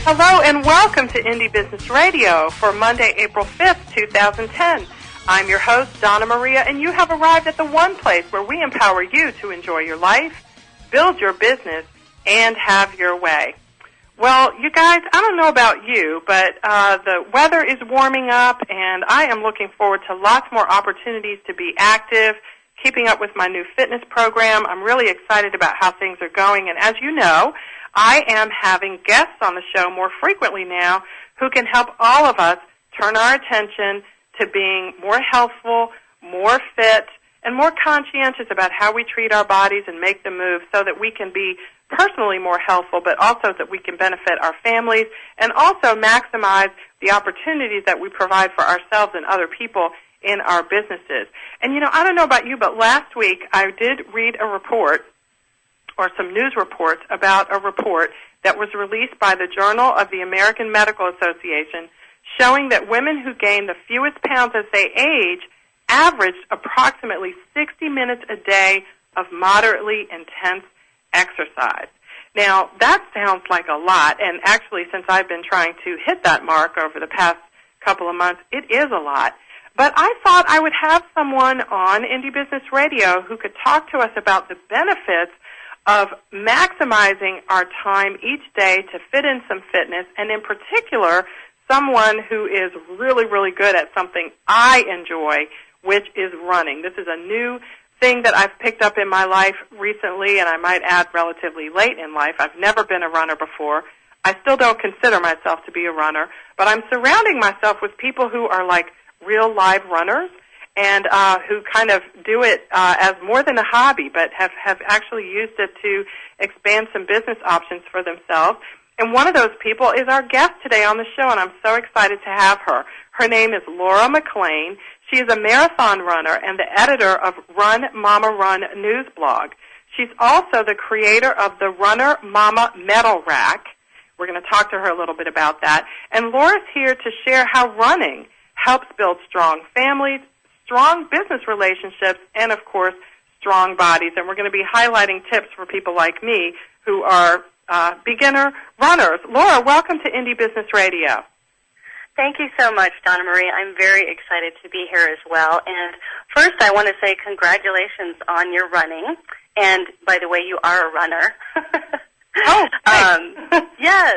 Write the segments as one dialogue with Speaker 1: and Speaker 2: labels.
Speaker 1: Hello and welcome to Indie Business Radio for Monday, April 5th, 2010. I'm your host, Donna Maria, and you have arrived at the one place where we empower you to enjoy your life, build your business, and have your way. Well, you guys, I don't know about you, but the weather is warming up, and I am looking forward to lots more opportunities to be active, keeping up with my new fitness program. I'm really excited about how things are going, and as you know, I am having guests on the show more frequently now who can help all of us turn our attention to being more healthful, more fit, and more conscientious about how we treat our bodies and make them move so that we can be personally more healthful, but also that we can benefit our families and also maximize the opportunities that we provide for ourselves and other people in our businesses. And, you know, I don't know about you, but last week I did read a report or some news reports about a report that was released by the Journal of the American Medical Association showing that women who gain the fewest pounds as they age averaged approximately 60 minutes a day of moderately intense exercise. Now, that sounds like a lot, and actually since I've been trying to hit that mark over the past couple of months, it is a lot. But I thought I would have someone on Indie Business Radio who could talk to us about the benefits of maximizing our time each day to fit in some fitness, and in particular, someone who is really, really good at something I enjoy, which is running. This is a new thing that I've picked up in my life recently, and I might add relatively late in life. I've never been a runner before. I still don't consider myself to be a runner, but I'm surrounding myself with people who are like real live runners, and who kind of do it as more than a hobby, but have actually used it to expand some business options for themselves. And one of those people is our guest today on the show, and I'm so excited to have her. Her name is Laura McClain. She is a marathon runner and the editor of Run Mama Run news blog. She's also the creator of the Runner Mama Medal Rack. We're going to talk to her a little bit about that. And Laura's here to share how running helps build strong families, strong business relationships, and, of course, strong bodies. And we're going to be highlighting tips for people like me who are beginner runners. Laura, welcome to Indie Business Radio.
Speaker 2: Thank you so much, Donna Marie. I'm very excited to be here as well. And first, I want to say congratulations on your running. And, by the way, you are a runner.
Speaker 1: Oh, thanks.
Speaker 2: Yes.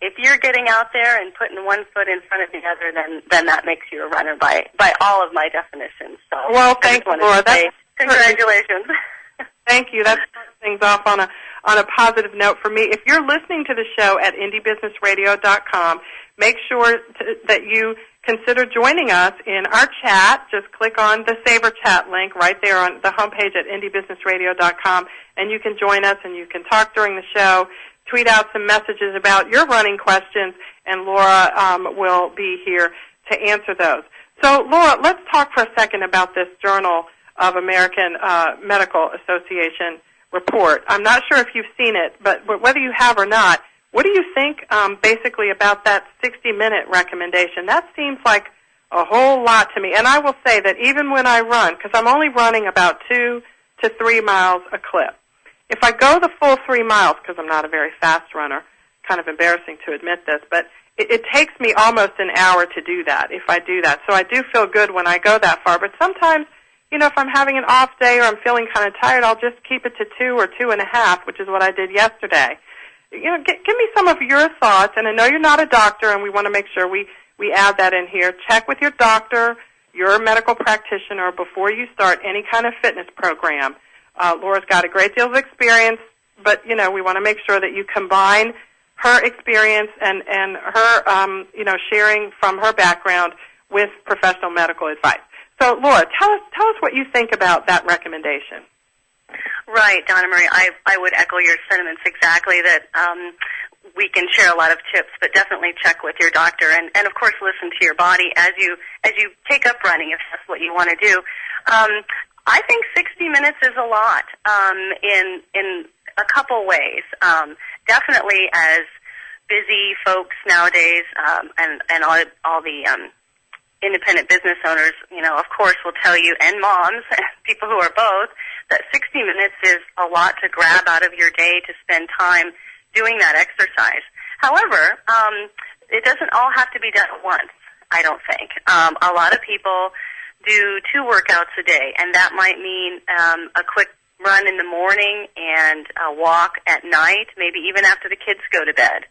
Speaker 2: If you're getting out there and putting one foot in front of the other, then that makes you a runner by all of my definitions. So,
Speaker 1: well, thank you, Laura.
Speaker 2: Congratulations.
Speaker 1: Thank you. That starts things off on a positive note for me. If you're listening to the show at indiebusinessradio.com, make sure that you consider joining us in our chat. Just click on the Saver Chat link right there on the homepage at indiebusinessradio.com, and you can join us and you can talk during the show, tweet out some messages about your running questions, and Laura will be here to answer those. So, Laura, let's talk for a second about this Journal of American Medical Association report. I'm not sure if you've seen it, but whether you have or not, what do you think basically about that 60-minute recommendation? That seems like a whole lot to me. And I will say that even when I run, because I'm only running about 2 to 3 miles a clip, if I go the full 3 miles, because I'm not a very fast runner, kind of embarrassing to admit this, but it takes me almost an hour to do that, if I do that. So I do feel good when I go that far. But sometimes, you know, if I'm having an off day or I'm feeling kind of tired, I'll just keep it to 2 or 2.5, which is what I did yesterday. You know, give me some of your thoughts, and I know you're not a doctor, and we want to make sure we add that in here. Check with your doctor, your medical practitioner, before you start any kind of fitness program. Laura's got a great deal of experience, but, you know, we want to make sure that you combine her experience and her, sharing from her background with professional medical advice. So, Laura, tell us what you think about that recommendation.
Speaker 2: Right, Donna Marie. I would echo your sentiments exactly, that we can share a lot of tips, but definitely check with your doctor and of course listen to your body as you take up running, if that's what you want to do. I think 60 minutes is a lot in a couple ways. Definitely, as busy folks nowadays and all the independent business owners, you know, of course, will tell you, and moms, people who are both, that 60 minutes is a lot to grab out of your day to spend time doing that exercise. However, it doesn't all have to be done at once, I don't think. A lot of people do 2 workouts a day, and that might mean a quick run in the morning and a walk at night, maybe even after the kids go to bed.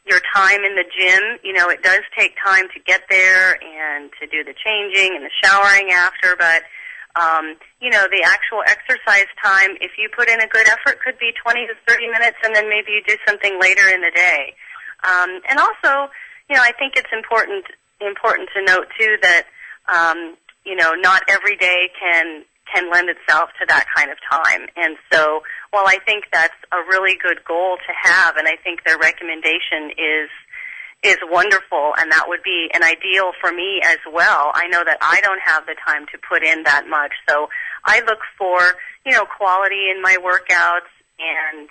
Speaker 2: Your time in the gym, it does take time to get there and to do the changing and the showering after, but the actual exercise time, if you put in a good effort, could be 20 to 30 minutes, and then maybe you do something later in the day. And also, I think it's important to note too that not every day can lend itself to that kind of time. And so, while I think that's a really good goal to have, and I think their recommendation is wonderful, and that would be an ideal for me as well. I know that I don't have the time to put in that much, so I look for, quality in my workouts and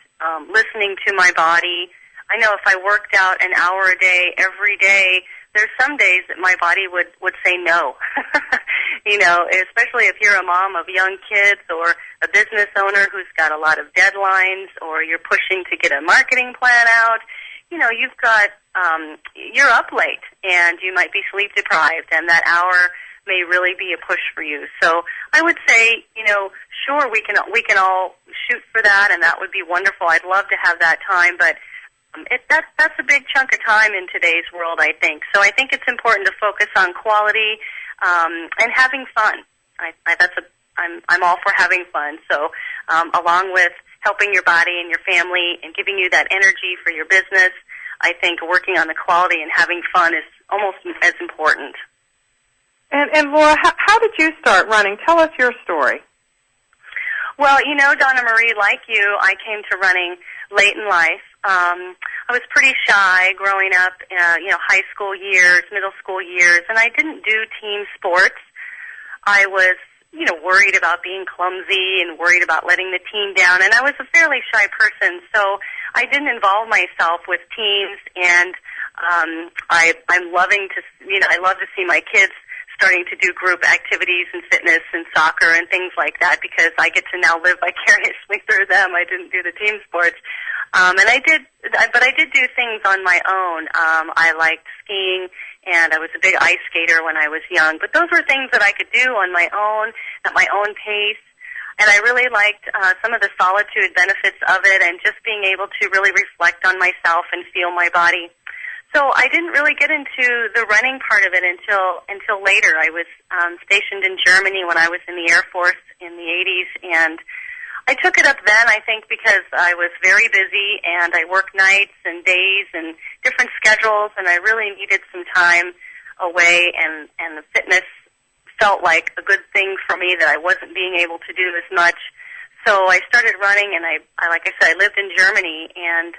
Speaker 2: listening to my body. I know if I worked out an hour a day every day, there's some days that my body would say no. Especially if you're a mom of young kids or a business owner who's got a lot of deadlines, or you're pushing to get a marketing plan out. You've got, you're up late and you might be sleep deprived, and that hour may really be a push for you. So I would say, sure, we can all shoot for that, and that would be wonderful. I'd love to have that time, but that's a big chunk of time in today's world, I think. So I think it's important to focus on quality and having fun. I'm all for having fun. So along with helping your body and your family and giving you that energy for your business, I think working on the quality and having fun is almost as important.
Speaker 1: And Laura, how did you start running? Tell us your story.
Speaker 2: Well, Donna Marie, like you, I came to running late in life. I was pretty shy growing up, high school years, middle school years, and I didn't do team sports. I was, worried about being clumsy and worried about letting the team down, and I was a fairly shy person, so I didn't involve myself with teams, and I'm loving to, I love to see my kids starting to do group activities and fitness and soccer and things like that, because I get to now live vicariously through them. I didn't do the team sports. But I did do things on my own. I liked skiing, and I was a big ice skater when I was young. But those were things that I could do on my own, at my own pace. And I really liked some of the solitude benefits of it, and just being able to really reflect on myself and feel my body. So I didn't really get into the running part of it until later. I was stationed in Germany when I was in the Air Force in the 80s, and I took it up then, I think, because I was very busy, and I worked nights and days and different schedules, and I really needed some time away, and the fitness felt like a good thing for me that I wasn't being able to do as much. So I started running, and I like I said, I lived in Germany, and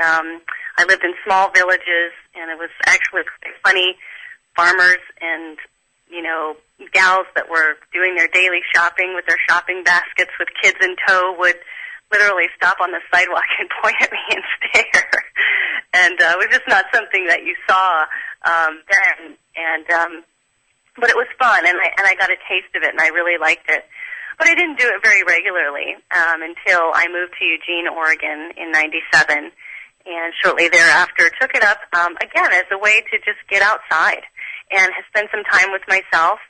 Speaker 2: I lived in small villages, and it was actually funny. Farmers and, gals that were doing their daily shopping with their shopping baskets with kids in tow would literally stop on the sidewalk and point at me and stare. And it was just not something that you saw then. But it was fun, and I got a taste of it, and I really liked it. But I didn't do it very regularly until I moved to Eugene, Oregon in '97, and shortly thereafter took it up again as a way to just get outside and spend some time with myself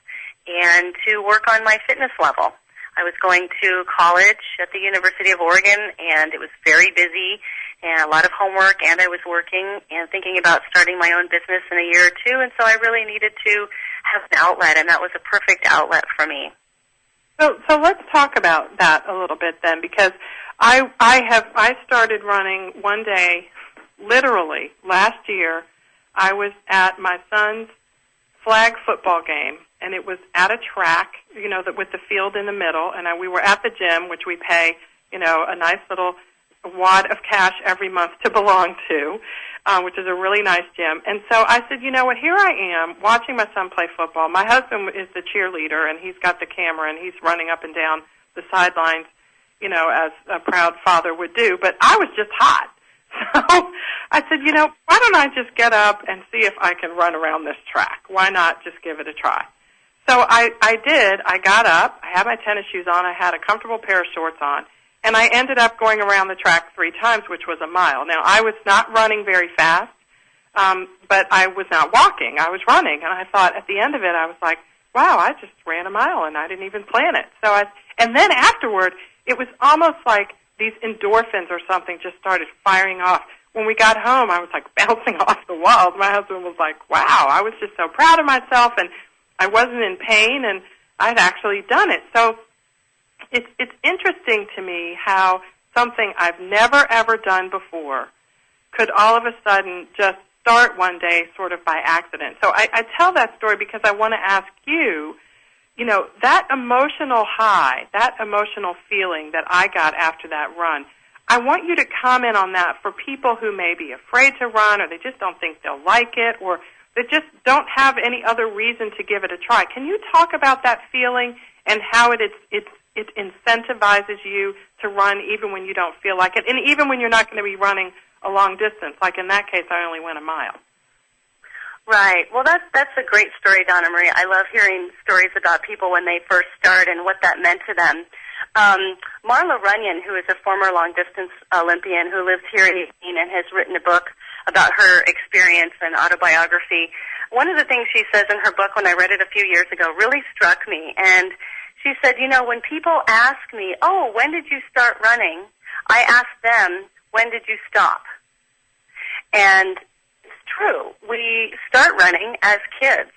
Speaker 2: and to work on my fitness level. I was going to college at the University of Oregon, and it was very busy and a lot of homework, and I was working and thinking about starting my own business in a year or two, and so I really needed to have an outlet, and that was a perfect outlet for me.
Speaker 1: So let's talk about that a little bit then, because I started running one day, literally last year. I was at my son's flag football game, and it was at a track, with the field in the middle, and we were at the gym, which we pay, a nice little wad of cash every month to belong to, which is a really nice gym. And so I said, here I am watching my son play football. My husband is the cheerleader, and he's got the camera, and he's running up and down the sidelines, as a proud father would do. But I was just hot. So I said, why don't I just get up and see if I can run around this track? Why not just give it a try? So I did. I got up. I had my tennis shoes on. I had a comfortable pair of shorts on. and I ended up going around the track 3 times, which was a mile. Now, I was not running very fast, but I was not walking. I was running, and I thought at the end of it, I was like, wow, I just ran a mile, and I didn't even plan it. And then afterward, it was almost like these endorphins or something just started firing off. When we got home, I was like bouncing off the walls. My husband was like, wow, I was just so proud of myself, and I wasn't in pain, and I'd actually done it. So it's interesting to me how something I've never, ever done before could all of a sudden just start one day sort of by accident. So I tell that story because I want to ask you, you know, that emotional high, that emotional feeling that I got after that run, I want you to comment on that for people who may be afraid to run, or they just don't think they'll like it, or they just don't have any other reason to give it a try. Can you talk about that feeling and how it incentivizes you to run even when you don't feel like it, and even when you're not going to be running a long distance? Like in that case, I only went a mile.
Speaker 2: Right. Well, that's a great story, Donna Marie. I love hearing stories about people when they first start and what that meant to them. Marla Runyon, who is a former long-distance Olympian who lives here in Eugene and has written a book about her experience and autobiography, one of the things she says in her book when I read it a few years ago really struck me. And she said, you know, when people ask me, oh, when did you start running? I ask them, when did you stop? And it's true. We start running as kids.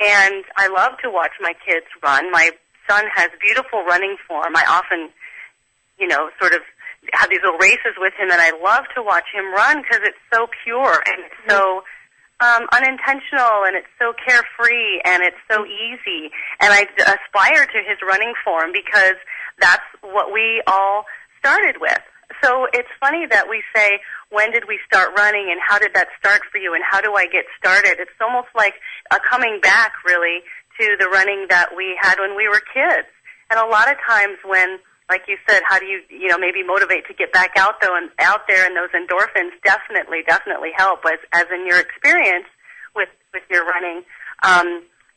Speaker 2: And I love to watch my kids run. My son has beautiful running form. I often, you know, sort of have these little races with him, and I love to watch him run because it's so pure and it's so unintentional, and it's so carefree, and it's so easy. And I aspire to his running form because that's what we all started with. So it's funny that we say, when did we start running, and how did that start for you, and how do I get started? It's almost like a coming back, really, to the running that we had when we were kids. And a lot of times when, like you said, how do you maybe motivate to get back out there, and those endorphins definitely help, as in your experience with your running,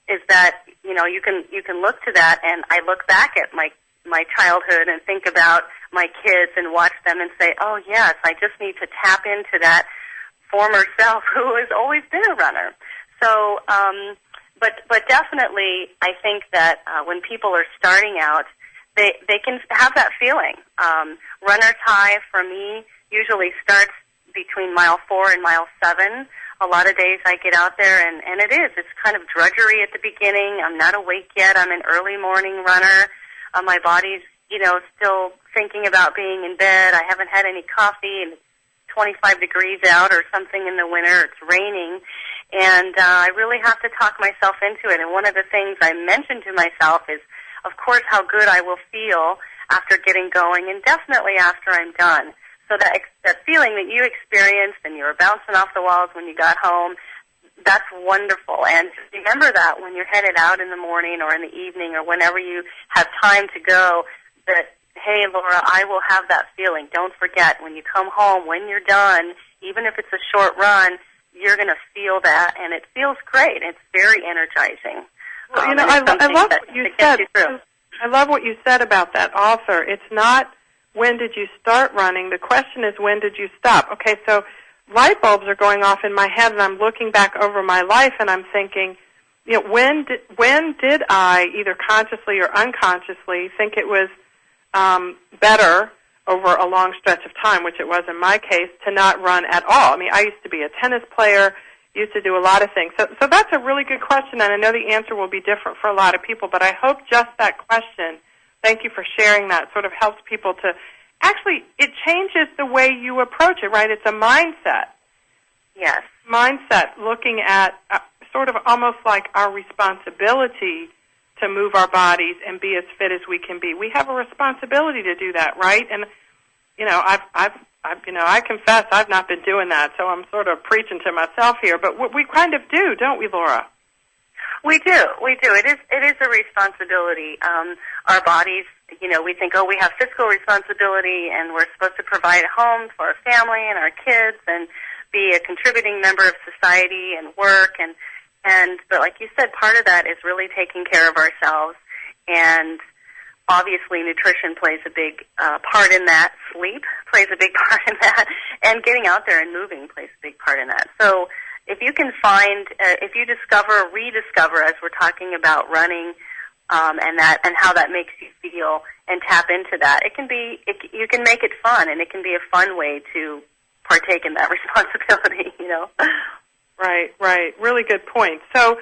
Speaker 2: is that, you know, you can look to that, and I look back at my childhood and think about my kids and watch them and say, oh yes, I just need to tap into that former self who has always been a runner. So, but definitely I think that when people are starting out, they can have that feeling. Runner's high for me usually starts between mile 4 and mile 7. A lot of days I get out there and it's kind of drudgery at the beginning. I'm not awake yet. I'm an early morning runner. My body's, you know, still thinking about being in bed. I haven't had any coffee, and it's 25 degrees out or something in the winter. It's raining. And I really have to talk myself into it. And one of the things I mention to myself is, of course, how good I will feel after getting going, and definitely after I'm done. So that feeling that you experienced and you were bouncing off the walls when you got home, that's wonderful. And remember that when you're headed out in the morning or in the evening or whenever you have time to go, that, hey, Laura, I will have that feeling. Don't forget, when you come home, when you're done, even if it's a short run, you're going to feel that, and it feels great. It's very energizing.
Speaker 1: Well, you know, I love what you said. I love what you said about that author. It's not when did you start running. The question is, when did you stop? Okay, so light bulbs are going off in my head, and I'm looking back over my life, and I'm thinking, you know, when did I, either consciously or unconsciously, think it was better over a long stretch of time, which it was in my case, to not run at all? I mean, I used to be a tennis player, used to do a lot of things. So that's a really good question, and I know the answer will be different for a lot of people, but I hope just that question, thank you for sharing that, sort of helps people to, actually, it changes the way you approach it, right? It's a mindset.
Speaker 2: Yes.
Speaker 1: Mindset, looking at sort of almost like our responsibility to move our bodies and be as fit as we can be. We have a responsibility to do that, right? And, you know, I confess I've not been doing that, so I'm sort of preaching to myself here, but we kind of do, don't we, Laura?
Speaker 2: We do. It is a responsibility. Our bodies, you know, we think, oh, we have physical responsibility, and we're supposed to provide a home for our family and our kids and be a contributing member of society and work, but like you said, part of that is really taking care of ourselves. And Obviously, nutrition plays a big part in that. Sleep plays a big part in that. And getting out there and moving plays a big part in that. So if you can find, if you discover or rediscover, as we're talking about running, and how that makes you feel, and tap into that, you can make it fun, and it can be a fun way to partake in that responsibility, you know.
Speaker 1: Right. Really good point. So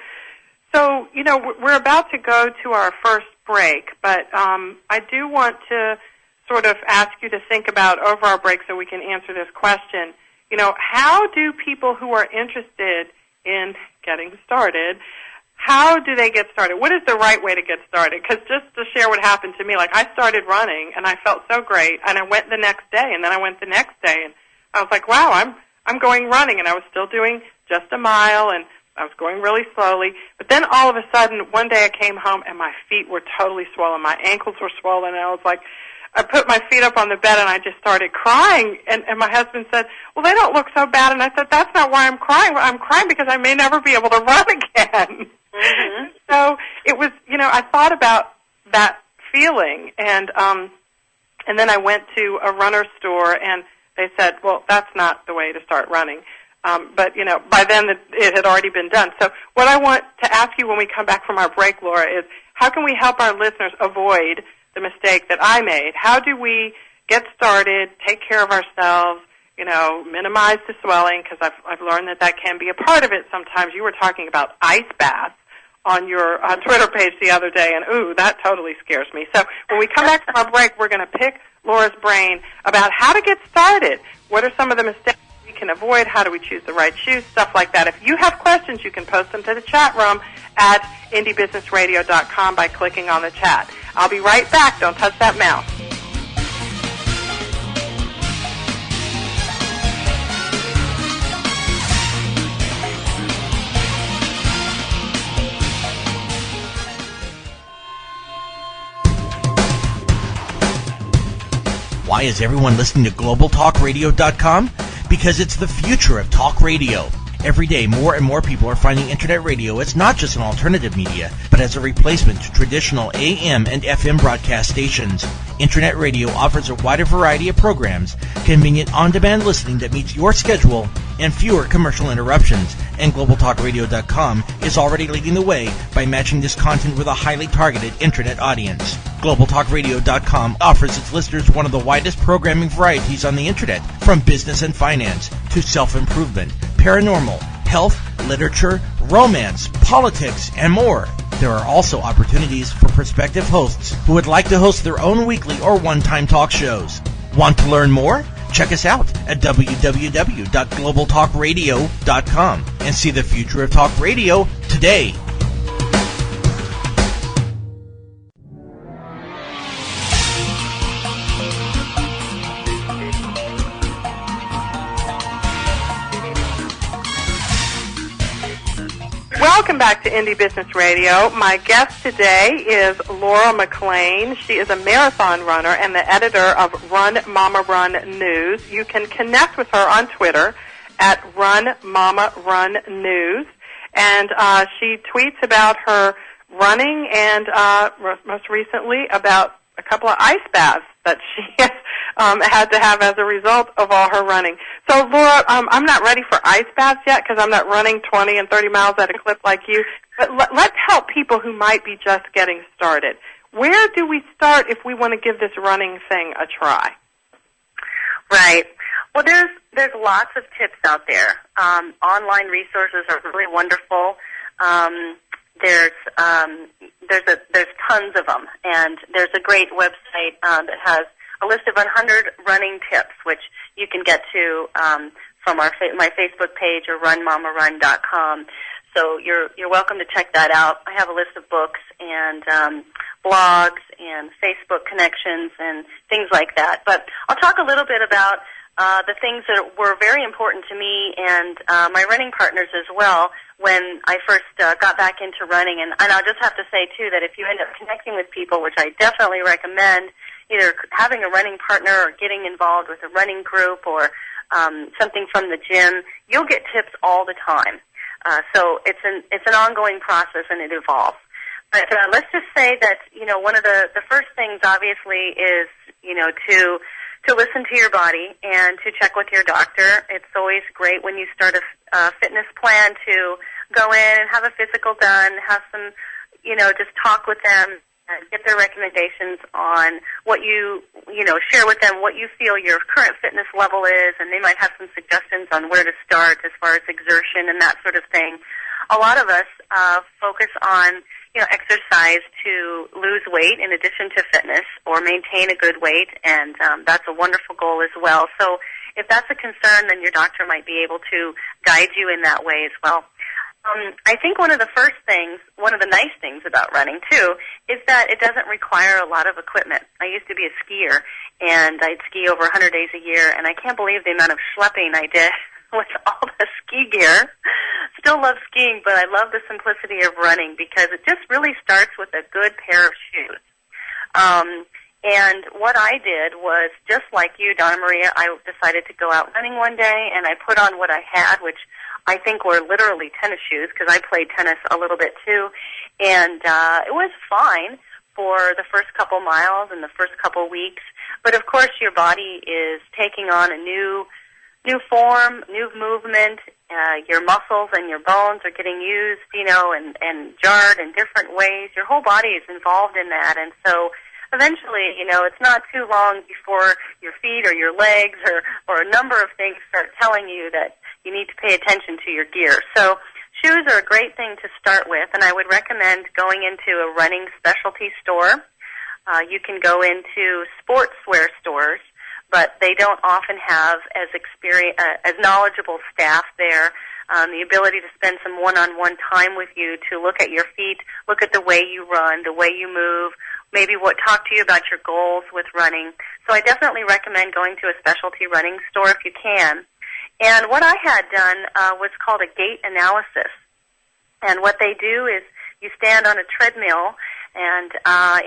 Speaker 1: you know, we're about to go to our first break, but I do want to sort of ask you to think about over our break so we can answer this question. You know, how do people who are interested in getting started, how do they get started? What is the right way to get started? Because just to share what happened to me, like I started running and I felt so great, and I went the next day, and then I went the next day, and I was like, wow, I'm going running, and I was still doing just a mile, and I was going really slowly. But then all of a sudden, one day I came home, and my feet were totally swollen. My ankles were swollen, and I was like, I put my feet up on the bed, and I just started crying. And my husband said, well, they don't look so bad. And I said, that's not why I'm crying. I'm crying because I may never be able to run again. Mm-hmm. So it was, you know, I thought about that feeling, and then I went to a runner store, and they said, well, that's not the way to start running. But, you know, by then it had already been done. So what I want to ask you when we come back from our break, Laura, is how can we help our listeners avoid the mistake that I made? How do we get started, take care of ourselves, you know, minimize the swelling, because I've learned that can be a part of it sometimes. You were talking about ice baths on your Twitter page the other day, and, ooh, that totally scares me. So when we come back from our break, we're going to pick Laura's brain about how to get started. What are some of the mistakes we can avoid? How do we choose the right shoes? Stuff like that. If you have questions, you can post them to the chat room at indiebusinessradio.com by clicking on the chat. I'll be right back. Don't touch that mouse.
Speaker 3: Why is everyone listening to GlobalTalkRadio.com? Because it's the future of talk radio. Every day, more and more people are finding Internet radio as not just an alternative media, but as a replacement to traditional AM and FM broadcast stations. Internet radio offers a wider variety of programs, convenient on-demand listening that meets your schedule, and fewer commercial interruptions. And GlobalTalkRadio.com is already leading the way by matching this content with a highly targeted Internet audience. GlobalTalkRadio.com offers its listeners one of the widest programming varieties on the Internet, from business and finance to self-improvement, paranormal, health, literature, romance, politics, and more. There are also opportunities for prospective hosts who would like to host their own weekly or one-time talk shows. Want to learn more? Check us out at www.globaltalkradio.com and see the future of talk radio today.
Speaker 1: Welcome back to Indie Business Radio. My guest today is Laura McClain. She is a marathon runner and the editor of Run Mama Run News. You can connect with her on Twitter at Run Mama Run News. And she tweets about her running and most recently about a couple of ice baths that she has had to have as a result of all her running. So, Laura, I'm not ready for ice baths yet because I'm not running 20 and 30 miles at a clip like you. But let's help people who might be just getting started. Where do we start if we want to give this running thing a try?
Speaker 2: Right. Well, there's lots of tips out there. Online resources are really wonderful. There's tons of them, and there's a great website that has a list of 100 running tips, which you can get to from my Facebook page or runmamarun.com. So you're welcome to check that out. I have a list of books and blogs and Facebook connections and things like that. But I'll talk a little bit about the things that were very important to me and my running partners as well when I first got back into running. And I'll just have to say, too, that if you end up connecting with people, which I definitely recommend, either having a running partner or getting involved with a running group or something from the gym, you'll get tips all the time. So it's an ongoing process, and it evolves. But let's just say that, one of the first things, obviously, is, to listen to your body and to check with your doctor. It's always great when you start a fitness plan to go in and have a physical done, have some, just talk with them, and get their recommendations on what share with them what you feel your current fitness level is, and they might have some suggestions on where to start as far as exertion and that sort of thing. A lot of us focus on, exercise to lose weight in addition to fitness or maintain a good weight, and that's a wonderful goal as well. So if that's a concern, then your doctor might be able to guide you in that way as well. I think one of the nice things about running, too, is that it doesn't require a lot of equipment. I used to be a skier, and I'd ski over 100 days a year, and I can't believe the amount of schlepping I did with all the ski gear. Still love skiing, but I love the simplicity of running because it just really starts with a good pair of shoes. And what I did was, just like you, Donna Maria, I decided to go out running one day, and I put on what I had, which I think were literally tennis shoes, because I played tennis a little bit too, and it was fine for the first couple miles and the first couple weeks, but of course your body is taking on a new form, new movement. Your muscles and your bones are getting used, and jarred in different ways. Your whole body is involved in that, and so eventually, it's not too long before your feet or your legs or a number of things start telling you that you need to pay attention to your gear. So shoes are a great thing to start with, and I would recommend going into a running specialty store. You can go into sportswear stores, but they don't often have as knowledgeable staff there. The ability to spend some one-on-one time with you to look at your feet, look at the way you run, the way you move, maybe talk to you about your goals with running. So I definitely recommend going to a specialty running store if you can. And what I had done was called a gait analysis. And what they do is you stand on a treadmill and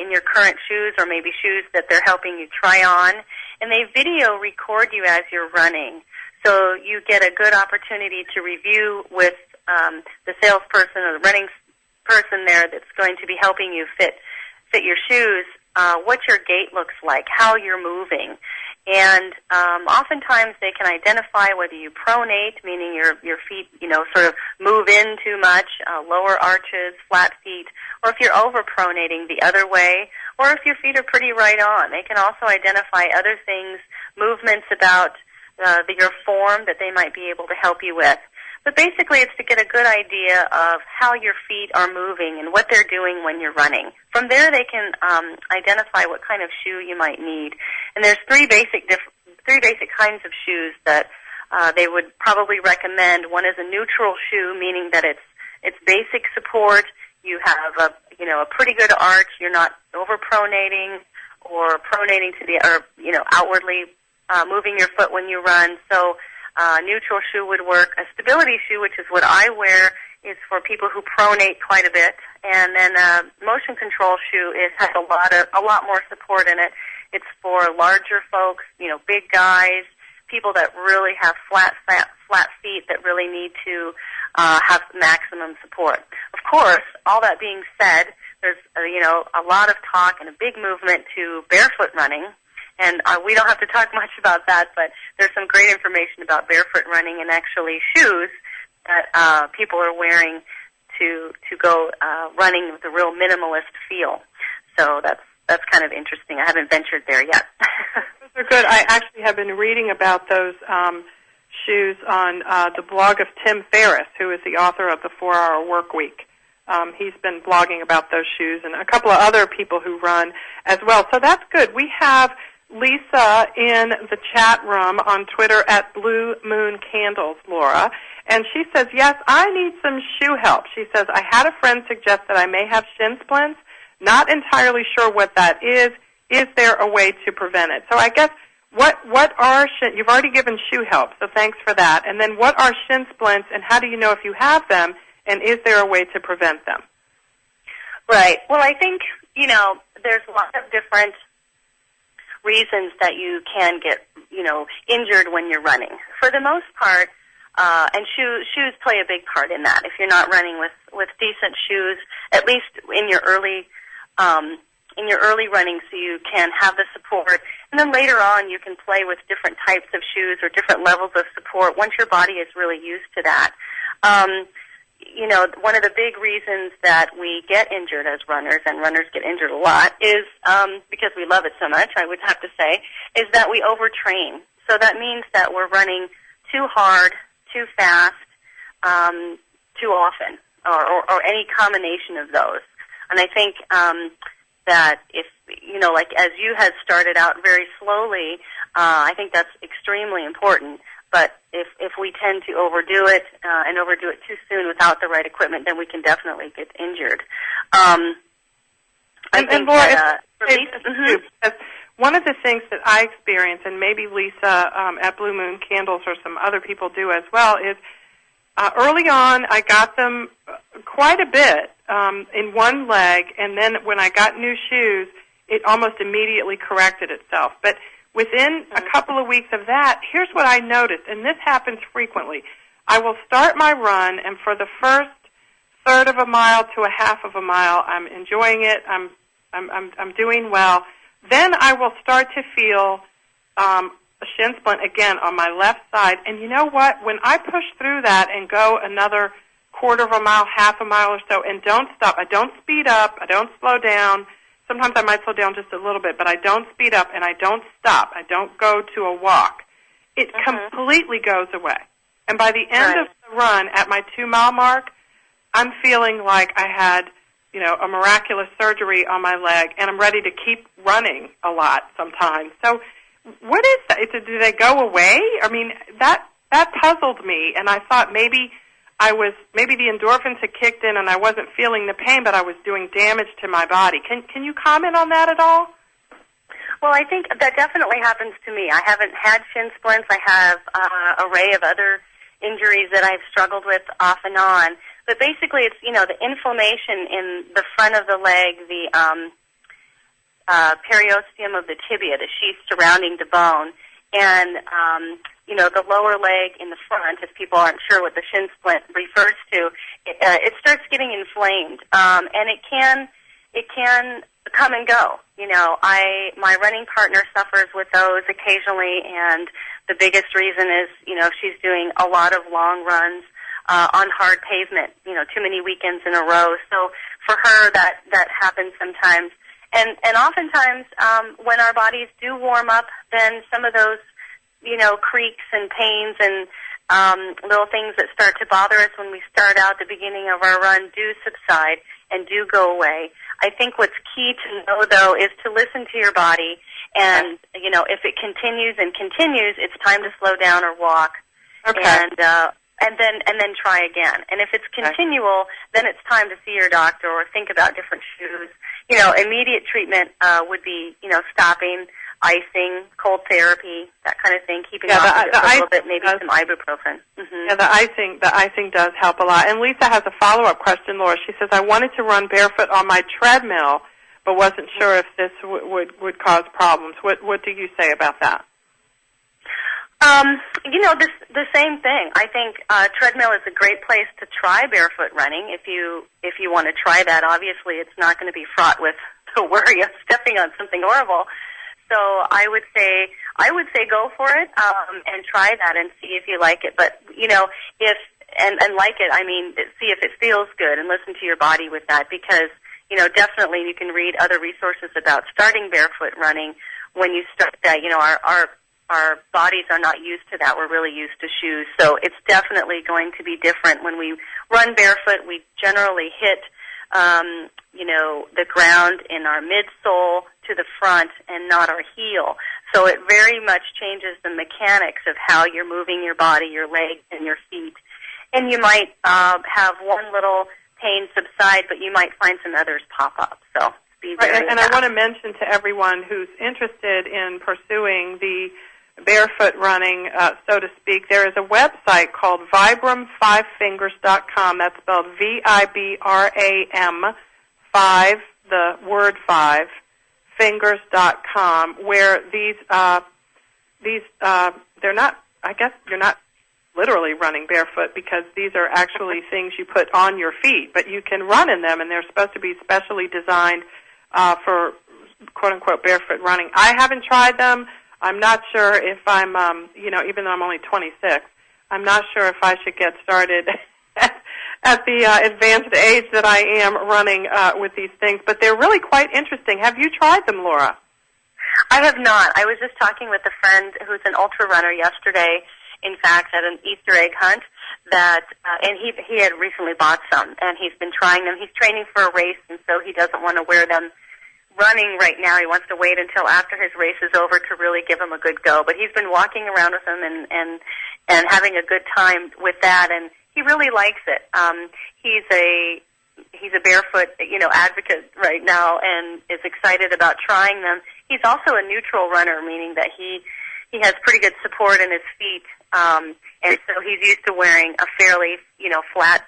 Speaker 2: in your current shoes or maybe shoes that they're helping you try on, and they video record you as you're running. So you get a good opportunity to review with the salesperson or the running person there that's going to be helping you fit your shoes, what your gait looks like, how you're moving. And oftentimes they can identify whether you pronate, meaning your feet, sort of move in too much, lower arches, flat feet, or if you're over-pronating the other way, or if your feet are pretty right on. They can also identify other things, movements about your form that they might be able to help you with. But basically it's to get a good idea of how your feet are moving and what they're doing when you're running. From there they can identify what kind of shoe you might need. And there's three basic kinds of shoes that they would probably recommend. One is a neutral shoe, meaning that it's basic support. You have a pretty good arch. You're not over-pronating or pronating outwardly moving your foot when you run. So neutral shoe would work. A stability shoe, which is what I wear, is for people who pronate quite a bit. And then a motion control shoe has a lot more support in it. It's for larger folks, big guys, people that really have flat feet that really need to have maximum support. Of course, all that being said, there's a lot of talk and a big movement to barefoot running. And we don't have to talk much about that, but there's some great information about barefoot running and actually shoes that people are wearing to go running with a real minimalist feel. So that's kind of interesting. I haven't ventured there yet.
Speaker 1: Those are good. I actually have been reading about those shoes on the blog of Tim Ferriss, who is the author of the 4-Hour Work Week. He's been blogging about those shoes, and a couple of other people who run as well. So that's good. We have Lisa in the chat room on Twitter at Blue Moon Candles, Laura, and she says, yes, I need some shoe help. She says, I had a friend suggest that I may have shin splints. Not entirely sure what that is. Is there a way to prevent it? So I guess what are you've already given shoe help, so thanks for that. And then what are shin splints, and how do you know if you have them, and is there a way to prevent them?
Speaker 2: Right. Well, I think, there's a lot of different reasons that you can get, injured when you're running. For the most part, and shoes play a big part in that. If you're not running with decent shoes, at least in your early running, so you can have the support. And then later on, you can play with different types of shoes or different levels of support once your body is really used to that. One of the big reasons that we get injured as runners, and runners get injured a lot, is because we love it so much, I would have to say, is that we overtrain. So that means that we're running too hard, too fast, too often, or any combination of those. And I think that if, like as you had started out very slowly, I think that's extremely important. But if we tend to overdo it and overdo it too soon without the right equipment, then we can definitely get injured. I think
Speaker 1: Laura, one of the things that I experience, and maybe Lisa at Blue Moon Candles or some other people do as well, is early on I got them quite a bit in one leg, and then when I got new shoes, it almost immediately corrected itself. But within a couple of weeks of that, here's what I noticed, and this happens frequently. I will start my run, and for the first third of a mile to a half of a mile, I'm enjoying it. I'm doing well. Then I will start to feel a shin splint again on my left side. And you know what? When I push through that and go another quarter of a mile, half a mile or so, and don't stop, I don't speed up, I don't slow down. Sometimes I might slow down just a little bit, but I don't speed up and I don't stop. I don't go to a walk. It completely goes away. And by the end of the run, at my 2-mile mark, I'm feeling like I had, a miraculous surgery on my leg, and I'm ready to keep running a lot sometimes. So what is that? Do they go away? I mean, that puzzled me, and I thought maybe the endorphins had kicked in and I wasn't feeling the pain, but I was doing damage to my body. Can you comment on that at all?
Speaker 2: Well, I think that definitely happens to me. I haven't had shin splints. I have an array of other injuries that I've struggled with off and on. But basically it's, the inflammation in the front of the leg, the periosteum of the tibia, the sheath surrounding the bone, and the lower leg in the front, if people aren't sure what the shin splint refers to, it starts getting inflamed, and it can come and go. My running partner suffers with those occasionally, and the biggest reason is, she's doing a lot of long runs on hard pavement, too many weekends in a row. So for her, that happens sometimes. And oftentimes, when our bodies do warm up, then some of those, creaks and pains and little things that start to bother us when we start out the beginning of our run do subside and do go away. I think what's key to know, though, is to listen to your body. And, if it continues and continues, it's time to slow down or walk.
Speaker 1: Okay.
Speaker 2: And then try again. And if it's continual, then it's time to see your doctor or think about different shoes. Immediate treatment would be, stopping, icing, cold therapy, that kind of thing, keeping off of it for a little bit, maybe some ibuprofen.
Speaker 1: Yeah, the icing does help a lot. And Lisa has a follow-up question, Laura. She says, I wanted to run barefoot on my treadmill, but wasn't sure if this would cause problems. What do you say about that?
Speaker 2: The same thing. I think treadmill is a great place to try barefoot running. If you want to try that, obviously it's not going to be fraught with the worry of stepping on something horrible. So I would say go for it and try that and see if you like it. But if like it, I mean, see if it feels good and listen to your body with that, because definitely you can read other resources about starting barefoot running. When you start that, our bodies are not used to that. We're really used to shoes. So it's definitely going to be different. When we run barefoot, we generally hit, the ground in our midsole to the front and not our heel. So it very much changes the mechanics of how you're moving your body, your legs, and your feet. And you might have one little pain subside, but you might find some others pop up. So be very
Speaker 1: and I want to mention to everyone who's interested in pursuing the barefoot running, so to speak, there is a website called Vibram5fingers.com. That's spelled Vibram, 5, the word 5, fingers.com, where these they're not, I guess you're not literally running barefoot, because these are actually things you put on your feet, but you can run in them, and they're supposed to be specially designed for quote-unquote barefoot running. I haven't tried them. I'm not sure if I'm, even though I'm only 26, I'm not sure if I should get started at the advanced age that I am running with these things, but they're really quite interesting. Have you tried them, Laura?
Speaker 2: I have not. I was just talking with a friend who's an ultra runner yesterday, in fact, at an Easter egg hunt, and he had recently bought some, and he's been trying them. He's training for a race, and so he doesn't want to wear them running right now. He wants to wait until after his race is over to really give them a good go. But he's been walking around with them and having a good time with that, and he really likes it. He's a barefoot, advocate right now, and is excited about trying them. He's also a neutral runner, meaning that he has pretty good support in his feet, and so he's used to wearing a fairly, flat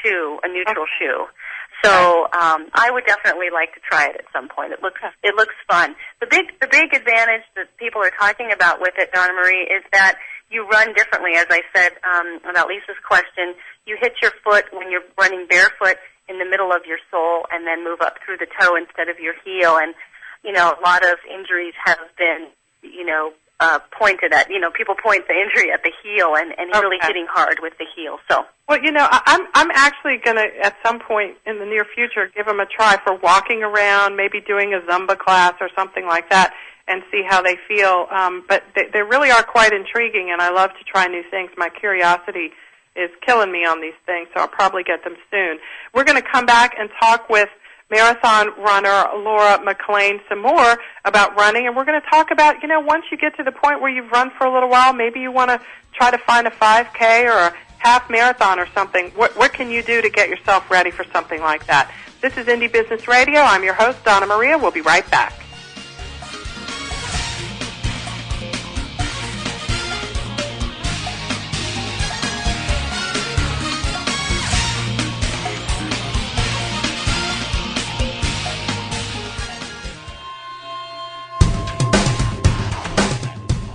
Speaker 2: shoe, a neutral shoe. So I would definitely like to try it at some point. It looks fun. The big advantage that people are talking about with it, Donna Marie, is that you run differently. As I said about Lisa's question, you hit your foot when you're running barefoot in the middle of your sole, and then move up through the toe instead of your heel. And a lot of injuries have been pointed at. People point the injury at the heel, and really hitting hard with the heel. So.
Speaker 1: Well, I'm actually going to, at some point in the near future, give them a try for walking around, maybe doing a Zumba class or something like that, and see how they feel. But they really are quite intriguing, and I love to try new things. My curiosity is killing me on these things, so I'll probably get them soon. We're going to come back and talk with marathon runner Laura McClain some more about running, and we're going to talk about, once you get to the point where you've run for a little while, maybe you want to try to find a 5K or a half marathon or something. What can you do to get yourself ready for something like that? This is Indie Business Radio. I'm your host, Donna Maria. We'll be right back.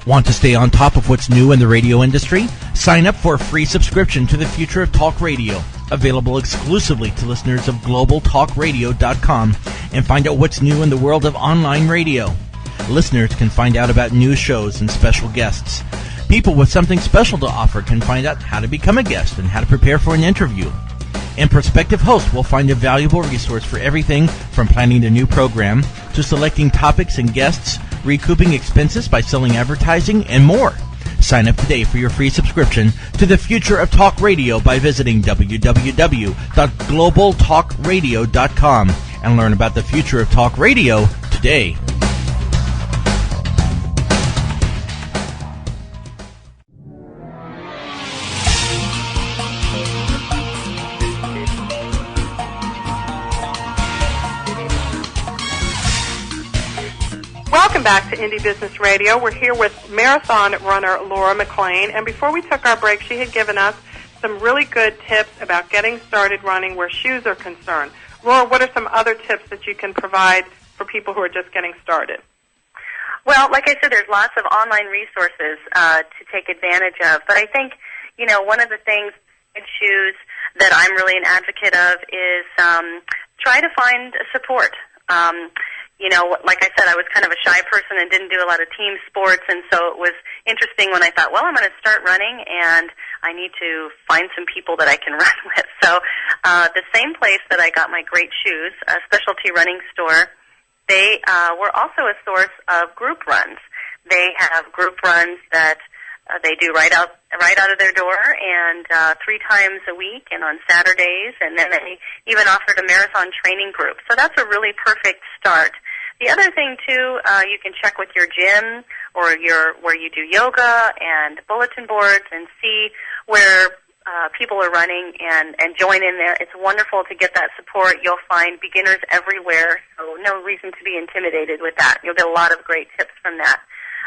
Speaker 3: Want to stay on top of what's new in the radio industry? Sign up for a free subscription to the Future of Talk Radio, available exclusively to listeners of globaltalkradio.com, and find out what's new in the world of online radio. Listeners can find out about new shows and special guests. People with something special to offer can find out how to become a guest and how to prepare for an interview. And prospective hosts will find a valuable resource for everything from planning a new program to selecting topics and guests, recouping expenses by selling advertising, and more. Sign up today for your free subscription to the Future of Talk Radio by visiting www.globaltalkradio.com and learn about the future of talk radio today.
Speaker 1: Welcome back to Indie Business Radio. We're here with marathon runner Laura McClain, and before we took our break, she had given us some really good tips about getting started running where shoes are concerned. Laura, what are some other tips that you can provide for people who are just getting started?
Speaker 2: Well, like I said, there's lots of online resources to take advantage of, but I think, one of the things in shoes that I'm really an advocate of is try to find support. Like I said, I was kind of a shy person and didn't do a lot of team sports, and so it was interesting when I thought, well, I'm going to start running, and I need to find some people that I can run with. So the same place that I got my great shoes, a specialty running store, they were also a source of group runs. They have group runs that they do right out of their door, and 3 times a week and on Saturdays, and then they even offered a marathon training group. So that's a really perfect start. The other thing, too, you can check with your gym or where you do yoga and bulletin boards and see where people are running and join in there. It's wonderful to get that support. You'll find beginners everywhere, so no reason to be intimidated with that. You'll get a lot of great tips from that.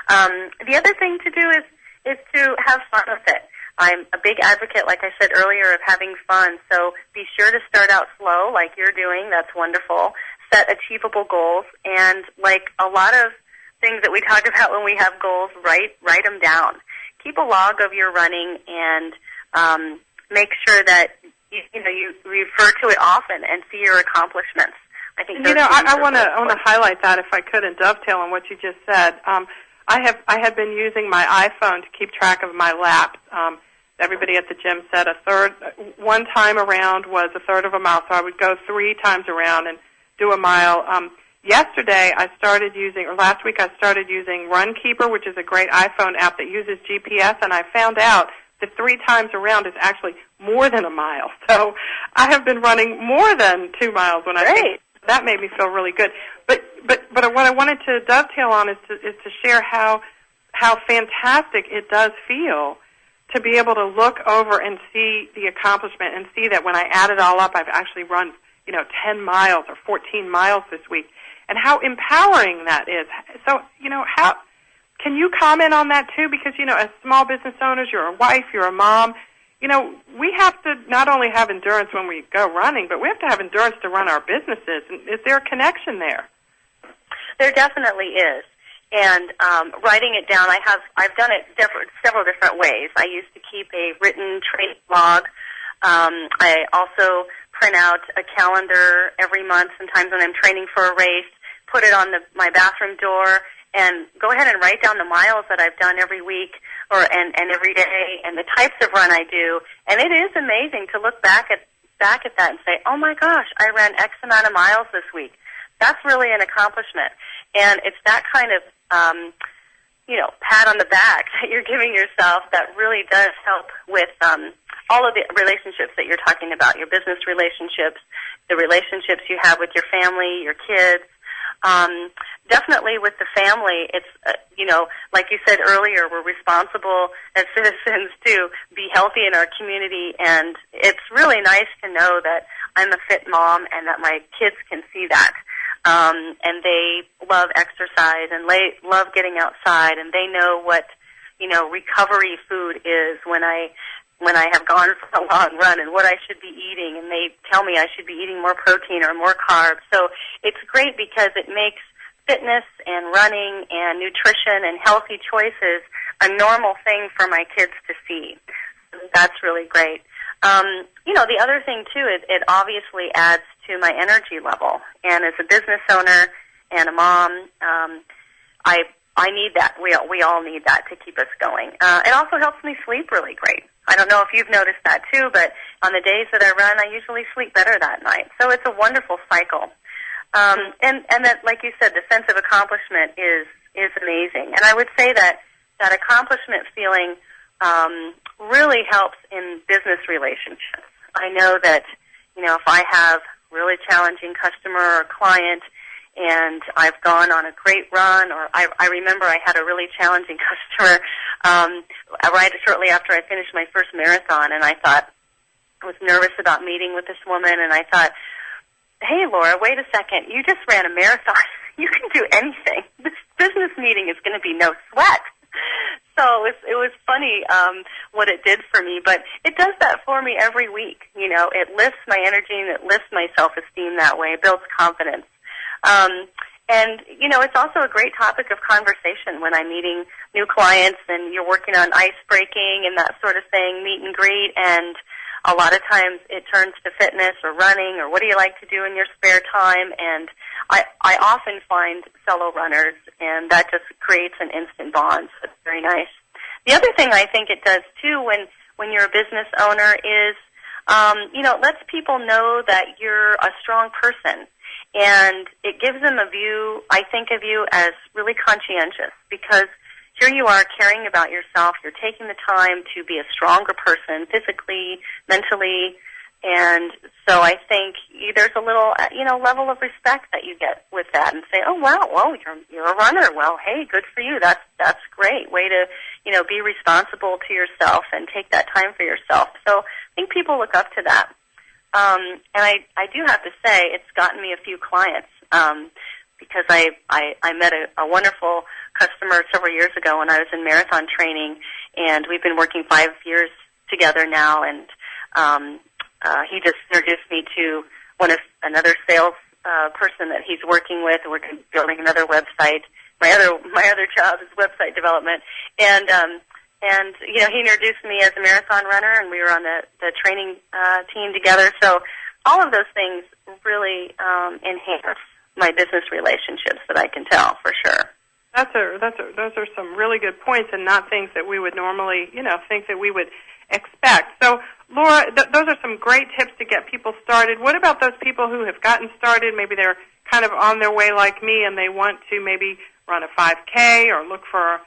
Speaker 2: The other thing to do is to have fun with it. I'm a big advocate, like I said earlier, of having fun, so be sure to start out slow like you're doing. That's wonderful. Set achievable goals, and like a lot of things that we talk about when we have goals, write them down. keep a log of your running and make sure that you refer to it often and see your accomplishments. I think
Speaker 1: I want to highlight that, if I could, and dovetail on what you just said. I have been using my iPhone to keep track of my laps. Everybody at the gym said one time around was a third of a mile, so I would go 3 times around and do a mile. Last week I started using Runkeeper, which is a great iPhone app that uses GPS, and I found out that 3 times around is actually more than a mile. So I have been running more than 2 miles when I think that made me feel really good. But what I wanted to dovetail on is to share how fantastic it does feel to be able to look over and see the accomplishment and see that when I add it all up, I've actually run 10 miles or 14 miles this week, and how empowering that is. So how can you comment on that too? Because as small business owners, you're a wife, you're a mom. We have to not only have endurance when we go running, but we have to have endurance to run our businesses. Is there a connection there?
Speaker 2: There definitely is. And writing it down, I've done it several different ways. I used to keep a written training log. I also print out a calendar every month, sometimes when I'm training for a race, put it on my bathroom door, and go ahead and write down the miles that I've done every week and every day, and the types of run I do. And it is amazing to look back at that and say, oh my gosh, I ran X amount of miles this week. That's really an accomplishment. And it's that kind of pat on the back that you're giving yourself that really does help with all of the relationships that you're talking about, your business relationships, the relationships you have with your family, your kids. Definitely with the family, it's, like you said earlier, we're responsible as citizens to be healthy in our community, and it's really nice to know that I'm a fit mom and that my kids can see that. And they love exercise and love getting outside, and they know what, recovery food is when I have gone for a long run and what I should be eating, and they tell me I should be eating more protein or more carbs. So it's great because it makes fitness and running and nutrition and healthy choices a normal thing for my kids to see. That's really great. The other thing, too, it obviously adds to my energy level. And as a business owner and a mom, I need that. We all need that to keep us going. It also helps me sleep really great. I don't know if you've noticed that, too, but on the days that I run, I usually sleep better that night. So it's a wonderful cycle. And that, like you said, the sense of accomplishment is amazing. And I would say that accomplishment feeling really helps in business relationships. I know that, if I have really challenging customer or client and I've gone on a great run, or I remember I had a really challenging customer right shortly after I finished my first marathon, and I was nervous about meeting with this woman, and I thought, hey, Laura, wait a second, you just ran a marathon. You can do anything. This business meeting is going to be no sweat. So it was funny what it did for me, but it does that for me every week. It lifts my energy and it lifts my self-esteem that way. It builds confidence. And it's also a great topic of conversation when I'm meeting new clients and you're working on ice breaking and that sort of thing, meet and greet, and a lot of times it turns to fitness or running or what do you like to do in your spare time, and I often find fellow runners, and that just creates an instant bond, so it's very nice. The other thing I think it does, too, when you're a business owner is, it lets people know that you're a strong person, and it gives them a view, I think of you as really conscientious, because here you are caring about yourself, you're taking the time to be a stronger person physically, mentally, and so I think there's a little, level of respect that you get with that, and say, oh wow, well you're a runner. Well, hey, good for you. That's great. Way to, be responsible to yourself and take that time for yourself. So I think people look up to that. And I do have to say, it's gotten me a few clients because I met a wonderful customer several years ago when I was in marathon training, and we've been working 5 years together now, and he just introduced me to another sales person that he's working with, and we're building another website. My other job is website development, and And, you know, he introduced me as a marathon runner, and we were on the training team together. So all of those things really enhance my business relationships that I can tell, for sure.
Speaker 1: Those are some really good points, and not things that we would normally, think that we would expect. So, Laura, those are some great tips to get people started. What about those people who have gotten started? Maybe they're kind of on their way like me, and they want to maybe run a 5K or look for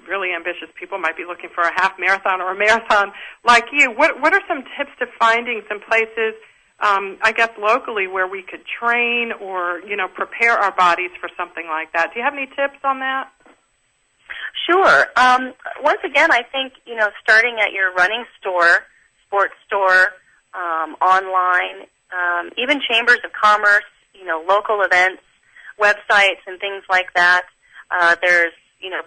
Speaker 1: really ambitious people might be looking for a half marathon or a marathon like you. What are some tips to finding some places, I guess locally, where we could train or, prepare our bodies for something like that? Do you have any tips on that?
Speaker 2: Sure. Once again, I think, starting at your running store, sports store, online, even chambers of commerce, local events, websites and things like that. There's,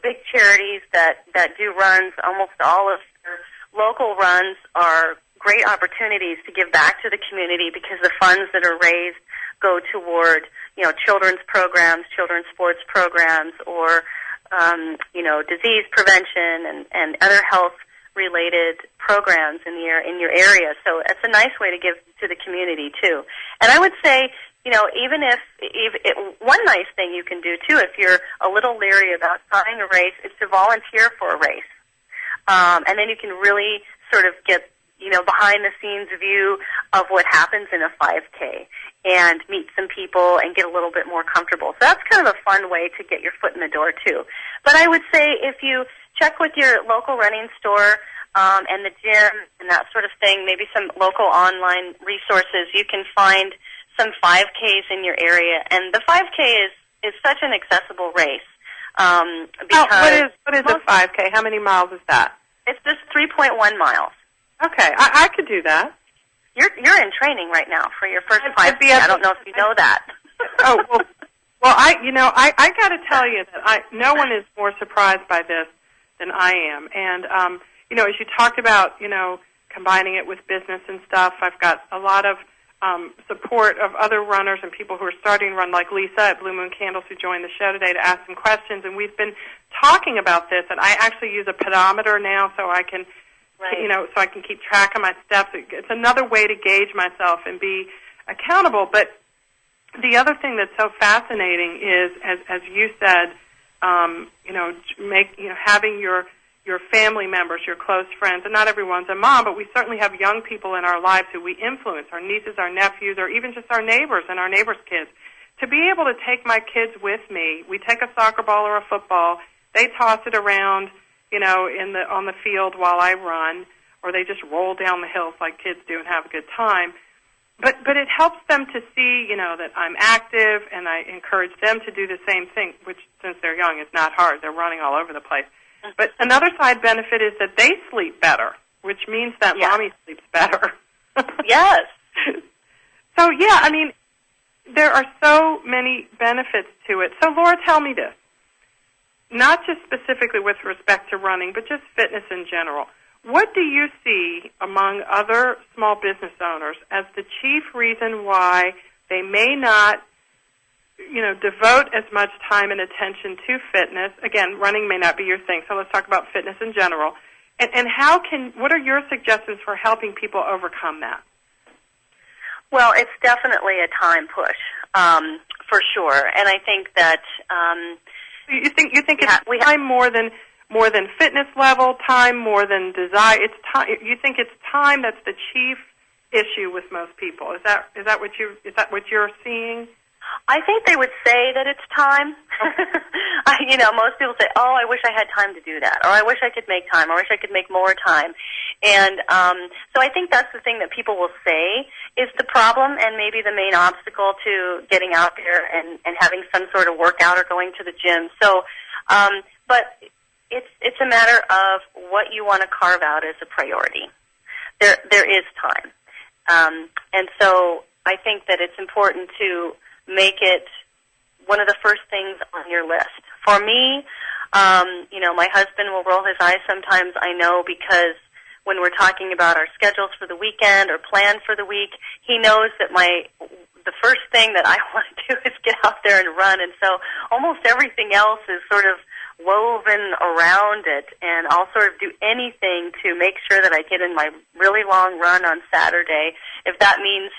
Speaker 2: big charities that do runs. Almost all of their local runs are great opportunities to give back to the community because the funds that are raised go toward, children's programs, children's sports programs, or, disease prevention and other health-related programs in your area. So it's a nice way to give to the community, too. And I would say, even if one nice thing you can do, too, if you're a little leery about starting a race, is to volunteer for a race. And then you can really sort of get, behind-the-scenes view of what happens in a 5K and meet some people and get a little bit more comfortable. So that's kind of a fun way to get your foot in the door, too. But I would say if you check with your local running store and the gym and that sort of thing, maybe some local online resources, you can find some 5Ks in your area. And the 5K is such an accessible race. Because
Speaker 1: what is a 5K? How many miles is that?
Speaker 2: It's just 3.1 miles.
Speaker 1: Okay, I could do that.
Speaker 2: You're in training right now for your first 5K. I don't know if you know that.
Speaker 1: Well, I got to tell you that no one is more surprised by this than I am. And as you talked about, combining it with business and stuff, I've got a lot of support of other runners and people who are starting to run, like Lisa at Blue Moon Candles, who joined the show today to ask some questions. And we've been talking about this, and I actually use a pedometer now, so I can. Right. So I can keep track of my steps. It's another way to gauge myself and be accountable. But the other thing that's so fascinating is, as you said, having your family members, your close friends, and not everyone's a mom, but we certainly have young people in our lives who we influence, our nieces, our nephews, or even just our neighbors and our neighbors' kids. To be able to take my kids with me, we take a soccer ball or a football, they toss it around, on the field while I run, or they just roll down the hills like kids do and have a good time. But it helps them to see, that I'm active, and I encourage them to do the same thing, which, since they're young, is not hard. They're running all over the place. But another side benefit is that they sleep better, which means that Mommy sleeps better.
Speaker 2: Yes.
Speaker 1: So, there are so many benefits to it. So, Laura, tell me this. Not just specifically with respect to running, but just fitness in general. What do you see among other small business owners as the chief reason why they may not, devote as much time and attention to fitness? Again, running may not be your thing, so let's talk about fitness in general. And what are your suggestions for helping people overcome that?
Speaker 2: Well, it's definitely a time push, for sure. And I think that...
Speaker 1: You think it's time more than fitness level, time more than desire? It's time. You think it's time that's the chief issue with most people? Is that what you're seeing?
Speaker 2: I think they would say that it's time. Most people say, "Oh, I wish I had time to do that," or "I wish I could make time," or "I wish I could make more time." And so I think that's the thing that people will say is the problem, and maybe the main obstacle to getting out there and having some sort of workout or going to the gym. So, but it's a matter of what you want to carve out as a priority. There is time, and so I think that it's important to make it one of the first things on your list. For me, my husband will roll his eyes sometimes, I know, because when we're talking about our schedules for the weekend or plan for the week, he knows that the first thing that I want to do is get out there and run, and so almost everything else is sort of woven around it, and I'll sort of do anything to make sure that I get in my really long run on Saturday. If that means,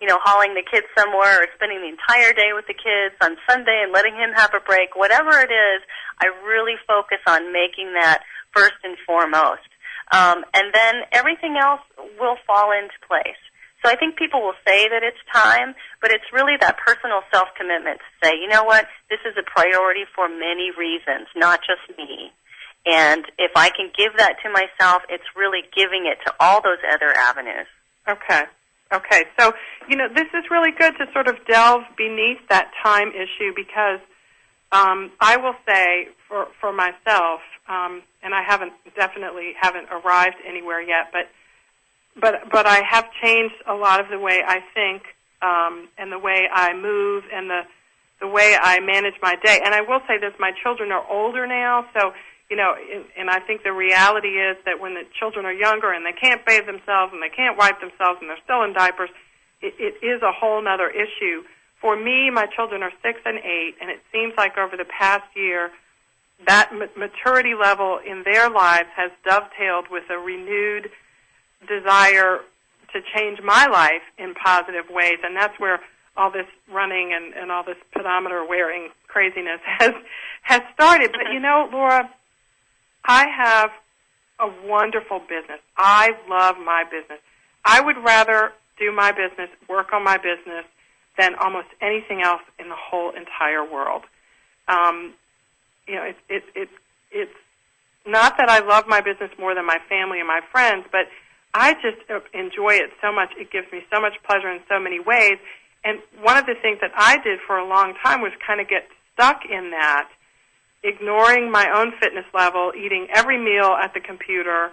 Speaker 2: hauling the kids somewhere or spending the entire day with the kids on Sunday and letting him have a break, whatever it is, I really focus on making that first and foremost. And then everything else will fall into place. So I think people will say that it's time, but it's really that personal self-commitment to say, you know what, this is a priority for many reasons, not just me. And if I can give that to myself, it's really giving it to all those other avenues.
Speaker 1: Okay. So, this is really good to sort of delve beneath that time issue because I will say for myself, and I definitely haven't arrived anywhere yet, but I have changed a lot of the way I think and the way I move and the way I manage my day. And I will say this, my children are older now, so, and I think the reality is that when the children are younger and they can't bathe themselves and they can't wipe themselves and they're still in diapers, it is a whole other issue. For me, my children are 6 and 8, and it seems like over the past year, that maturity level in their lives has dovetailed with a renewed desire to change my life in positive ways, and that's where all this running and all this pedometer wearing craziness has started. But Laura, I have a wonderful business. I love my business. I would rather do my business, work on my business, than almost anything else in the whole entire world. It's not that I love my business more than my family and my friends, but I just enjoy it so much. It gives me so much pleasure in so many ways. And one of the things that I did for a long time was kind of get stuck in that, ignoring my own fitness level, eating every meal at the computer,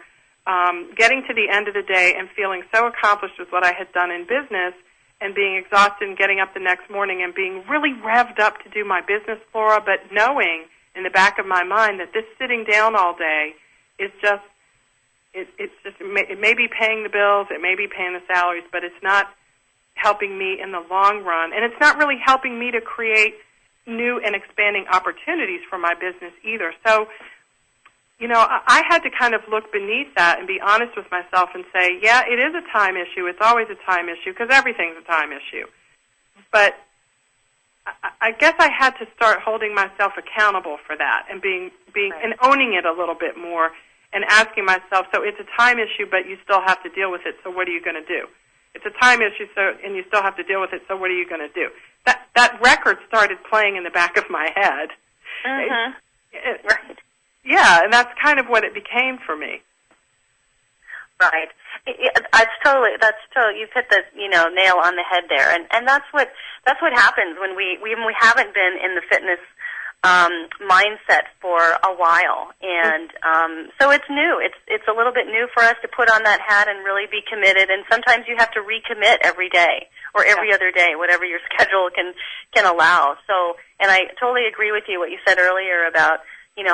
Speaker 1: getting to the end of the day and feeling so accomplished with what I had done in business and being exhausted and getting up the next morning and being really revved up to do my business, Laura, but knowing in the back of my mind that this sitting down all day is just, it may be paying the bills, it may be paying the salaries, but it's not helping me in the long run. And it's not really helping me to create new and expanding opportunities for my business either. So, I had to kind of look beneath that and be honest with myself and say, yeah, it is a time issue. It's always a time issue because everything's a time issue. But I guess I had to start holding myself accountable for that and being
Speaker 2: right.
Speaker 1: and owning it a little bit more and asking myself, so it's a time issue, but you still have to deal with it, so what are you going to do? It's a time issue, and you still have to deal with it, so what are you going to do? That record started playing in the back of my head.
Speaker 2: Mm-hmm. Right.
Speaker 1: Yeah, and that's kind of what it became for me.
Speaker 2: Right. That's totally. You've hit the nail on the head there, and that's what happens when we haven't been in the fitness mindset for a while, and so it's new. It's a little bit new for us to put on that hat and really be committed. And sometimes you have to recommit every day or every other day, whatever your schedule can allow. So, and I totally agree with you what you said earlier about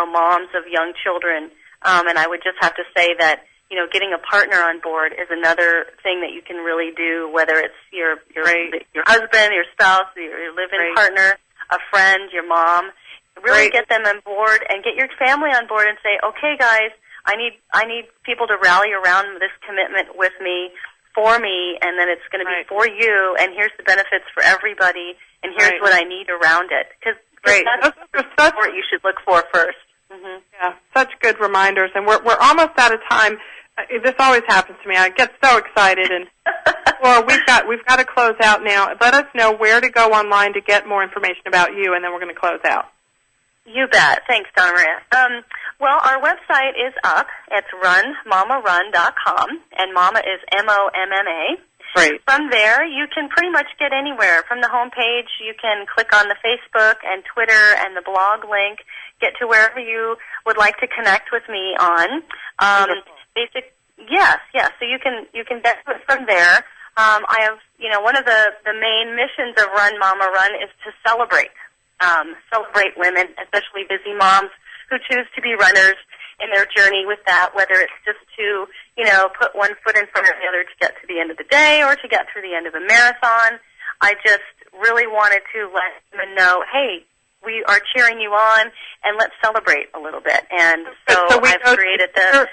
Speaker 2: moms of young children. And I would just have to say that getting a partner on board is another thing that you can really do. Whether it's your husband, your spouse, your live-in partner, a friend, your mom. Really get them on board and get your family on board and say, okay, guys, I need people to rally around this commitment with me, for me, and then it's going to be for you, and here's the benefits for everybody, and here's what I need around it. Because that's what you should look for first. Mm-hmm.
Speaker 1: Yeah, such good reminders, and we're almost out of time. This always happens to me. I get so excited, and well, we've got to close out now. Let us know where to go online to get more information about you, and then we're going to close out.
Speaker 2: You bet. Thanks, Donna Maria. Well, our website is up. It's runmammarun.com, and Mama is MOMMA.
Speaker 1: Great.
Speaker 2: From there, you can pretty much get anywhere. From the home page, you can click on the Facebook and Twitter and the blog link, get to wherever you would like to connect with me on. Yes. So you can get to it from there. I have, one of the main missions of Run Mama Run is to celebrate women, especially busy moms who choose to be runners in their journey with that, whether it's just to, put one foot in front of the other to get to the end of the day or to get through the end of a marathon. I just really wanted to let women know, hey, we are cheering you on, and let's celebrate a little bit. And so I've created this.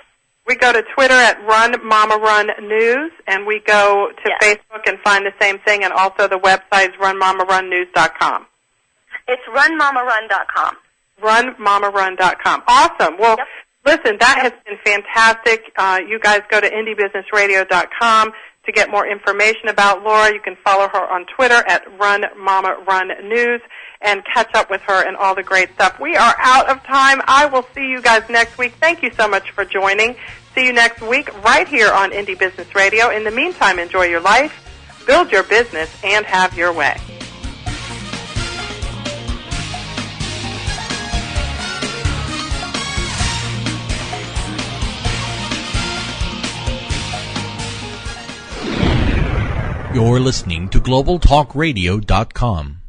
Speaker 1: We go to Twitter at Run Mama Run News, and we go to Facebook and find the same thing, and also the website is runmamarunnews.com.
Speaker 2: It's runmamarun.com.
Speaker 1: Runmamarun.com. Awesome. Well, listen, that has been fantastic. You guys go to indiebusinessradio.com to get more information about Laura. You can follow her on Twitter at runmamarunnews and catch up with her and all the great stuff. We are out of time. I will see you guys next week. Thank you so much for joining. See you next week right here on Indie Business Radio. In the meantime, enjoy your life, build your business, and have your way.
Speaker 3: You're listening to GlobalTalkRadio.com.